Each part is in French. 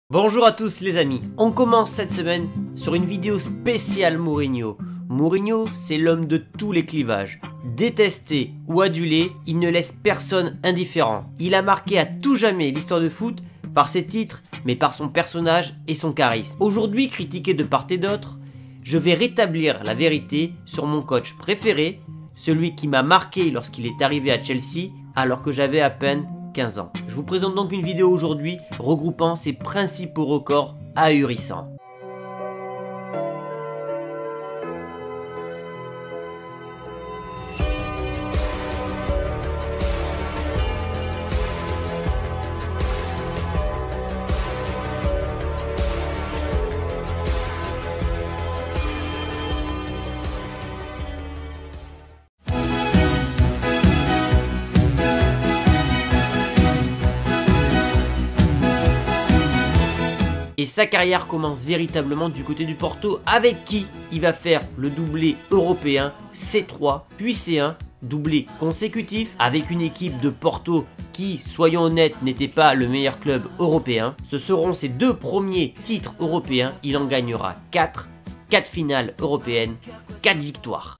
Bonjour à tous les amis, on commence cette semaine sur une vidéo spéciale Mourinho. Mourinho, c'est l'homme de tous les clivages. Détesté ou adulé, il ne laisse personne indifférent. Il a marqué à tout jamais l'histoire de foot par ses titres, mais par son personnage et son charisme. Aujourd'hui, critiqué de part et d'autre, je vais rétablir la vérité sur mon coach préféré, celui qui m'a marqué lorsqu'il est arrivé à Chelsea alors que j'avais à peine 15 ans. Je vous présente donc une vidéo aujourd'hui regroupant ses principaux records ahurissants. Et sa carrière commence véritablement du côté du Porto, avec qui il va faire le doublé européen C3 puis C1, doublé consécutif avec une équipe de Porto qui, soyons honnêtes, n'était pas le meilleur club européen. Ce seront ses deux premiers titres européens, il en gagnera 4 finales européennes, 4 victoires.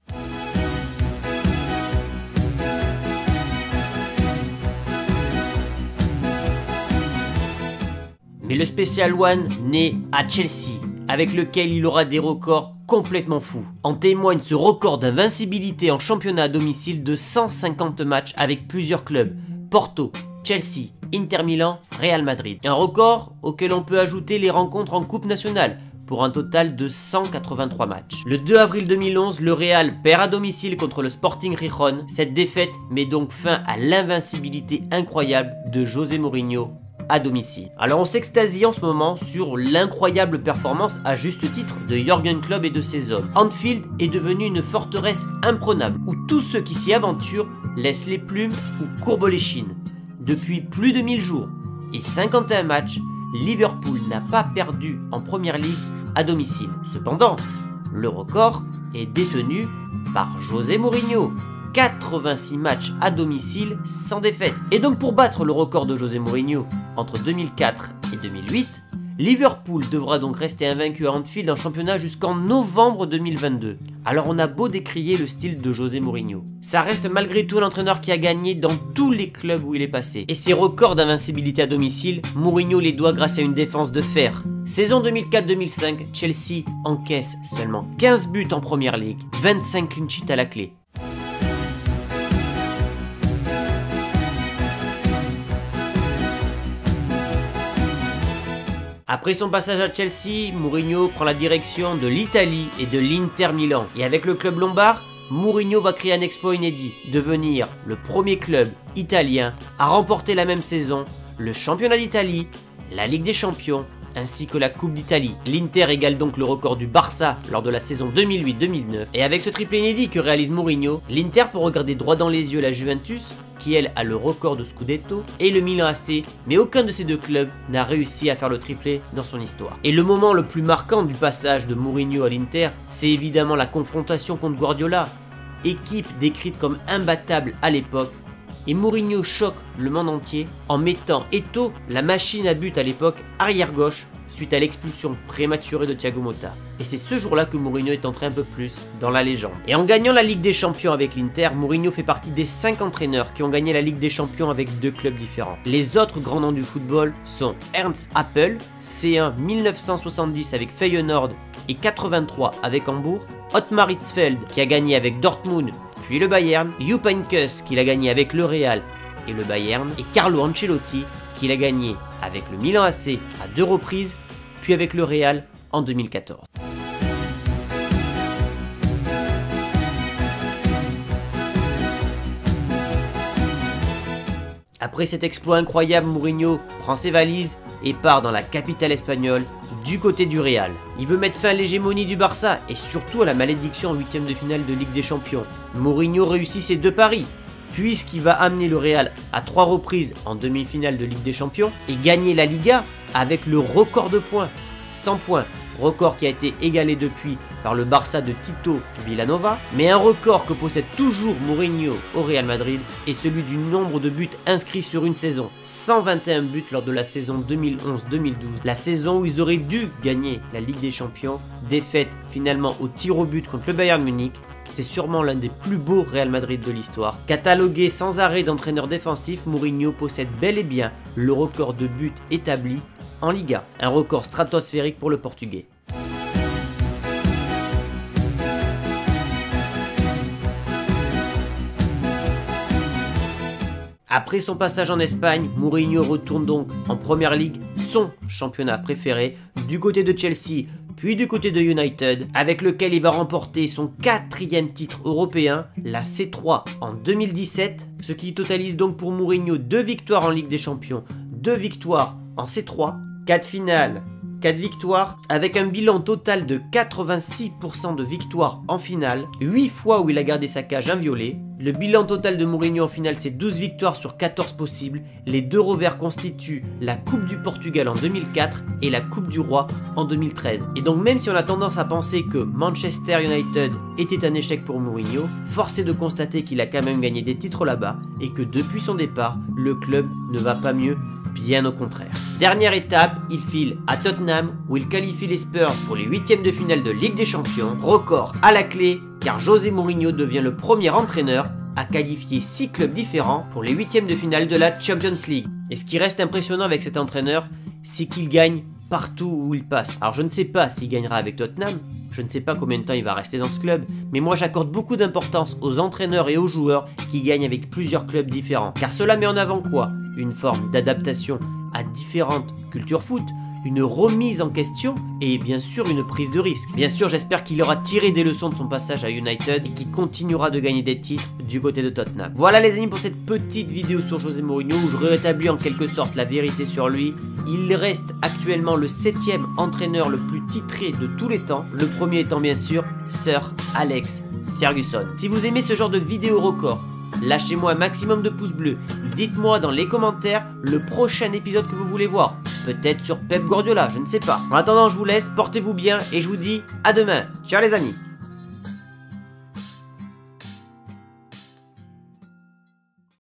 Mais le Special One naît à Chelsea, avec lequel il aura des records complètement fous. En témoigne ce record d'invincibilité en championnat à domicile de 150 matchs avec plusieurs clubs, Porto, Chelsea, Inter Milan, Real Madrid. Un record auquel on peut ajouter les rencontres en Coupe nationale, pour un total de 183 matchs. Le 2 avril 2011, le Real perd à domicile contre le Sporting Gijón. Cette défaite met donc fin à l'invincibilité incroyable de José Mourinho à domicile. Alors on s'extasie en ce moment sur l'incroyable performance à juste titre de Jürgen Klopp et de ses hommes. Anfield est devenu une forteresse imprenable où tous ceux qui s'y aventurent laissent les plumes ou courbent les chines. Depuis plus de 1000 jours et 51 matchs, Liverpool n'a pas perdu en Première Ligue à domicile. Cependant, le record est détenu par José Mourinho. 86 matchs à domicile sans défaite. Et donc pour battre le record de José Mourinho entre 2004 et 2008, Liverpool devra donc rester invaincu à Anfield en championnat jusqu'en novembre 2022. Alors on a beau décrier le style de José Mourinho, ça reste malgré tout l'entraîneur qui a gagné dans tous les clubs où il est passé. Et ses records d'invincibilité à domicile, Mourinho les doit grâce à une défense de fer. Saison 2004-2005, Chelsea encaisse seulement 15 buts en Première Ligue, 25 clean sheets à la clé. Après son passage à Chelsea, Mourinho prend la direction de l'Italie et de l'Inter Milan. Et avec le club lombard, Mourinho va créer un exploit inédit, devenir le premier club italien à remporter la même saison le championnat d'Italie, la Ligue des Champions ainsi que la Coupe d'Italie. L'Inter égale donc le record du Barça lors de la saison 2008-2009. Et avec ce triplé inédit que réalise Mourinho, l'Inter peut regarder droit dans les yeux la Juventus, qui elle a le record de Scudetto, et le Milan AC, mais aucun de ces deux clubs n'a réussi à faire le triplé dans son histoire. Et le moment le plus marquant du passage de Mourinho à l'Inter, c'est évidemment la confrontation contre Guardiola, équipe décrite comme imbattable à l'époque, et Mourinho choque le monde entier en mettant Eto'o, la machine à but à l'époque, arrière gauche, suite à l'expulsion prématurée de Thiago Motta. Et c'est ce jour-là que Mourinho est entré un peu plus dans la légende. Et en gagnant la Ligue des Champions avec l'Inter, Mourinho fait partie des 5 entraîneurs qui ont gagné la Ligue des Champions avec 2 clubs différents. Les autres grands noms du football sont Ernst Happel, C1 1970 avec Feyenoord et 83 avec Hambourg, Ottmar Hitzfeld qui a gagné avec Dortmund puis le Bayern, Jupp Heynckes qui l'a gagné avec le Real et le Bayern, et Carlo Ancelotti qui l'a gagné avec le Milan AC à 2 reprises, puis avec le Real en 2014. Après cet exploit incroyable, Mourinho prend ses valises et part dans la capitale espagnole, du côté du Real. Il veut mettre fin à l'hégémonie du Barça et surtout à la malédiction en 8e de finale de Ligue des Champions. Mourinho réussit ses 2 paris, puisqu'il va amener le Real à 3 reprises en demi-finale de Ligue des Champions et gagner la Liga avec le record de points, 100 points, record qui a été égalé depuis par le Barça de Tito Villanova, mais un record que possède toujours Mourinho au Real Madrid est celui du nombre de buts inscrits sur une saison. 121 buts lors de la saison 2011-2012, la saison où ils auraient dû gagner la Ligue des Champions, défaite finalement au tir au but contre le Bayern Munich. C'est sûrement l'un des plus beaux Real Madrid de l'histoire. Catalogué sans arrêt d'entraîneur défensif, Mourinho possède bel et bien le record de buts établi en Liga, un record stratosphérique pour le Portugais. Après son passage en Espagne, Mourinho retourne donc en Première Ligue, son championnat préféré, du côté de Chelsea, puis du côté de United, avec lequel il va remporter son 4e titre européen, la C3 en 2017, ce qui totalise donc pour Mourinho 2 victoires en Ligue des Champions, 2 victoires en C3, 4 finales, 4 victoires, avec un bilan total de 86% de victoires en finale, 8 fois où il a gardé sa cage inviolée. Le bilan total de Mourinho en finale, c'est 12 victoires sur 14 possibles. Les 2 revers constituent la Coupe du Portugal en 2004 et la Coupe du Roi en 2013. Et donc même si on a tendance à penser que Manchester United était un échec pour Mourinho, force est de constater qu'il a quand même gagné des titres là-bas et que depuis son départ, le club ne va pas mieux, bien au contraire. Dernière étape, il file à Tottenham où il qualifie les Spurs pour les 8e de finale de Ligue des Champions. Record à la clé car José Mourinho devient le premier entraîneur à qualifier 6 clubs différents pour les 8e de finale de la Champions League. Et ce qui reste impressionnant avec cet entraîneur, c'est qu'il gagne partout où il passe. Alors je ne sais pas s'il gagnera avec Tottenham, je ne sais pas combien de temps il va rester dans ce club, mais moi j'accorde beaucoup d'importance aux entraîneurs et aux joueurs qui gagnent avec plusieurs clubs différents. Car cela met en avant quoi? Une forme d'adaptation à différentes cultures foot, une remise en question et bien sûr une prise de risque. Bien sûr, j'espère qu'il aura tiré des leçons de son passage à United et qu'il continuera de gagner des titres du côté de Tottenham. Voilà les amis pour cette petite vidéo sur José Mourinho où je rétablis en quelque sorte la vérité sur lui. Il reste actuellement le 7e entraîneur le plus titré de tous les temps, le premier étant bien sûr Sir Alex Ferguson. Si vous aimez ce genre de vidéo record, lâchez-moi un maximum de pouces bleus. Dites-moi dans les commentaires le prochain épisode que vous voulez voir. Peut-être sur Pep Guardiola, je ne sais pas. En attendant, je vous laisse, portez-vous bien et je vous dis à demain. Ciao les amis.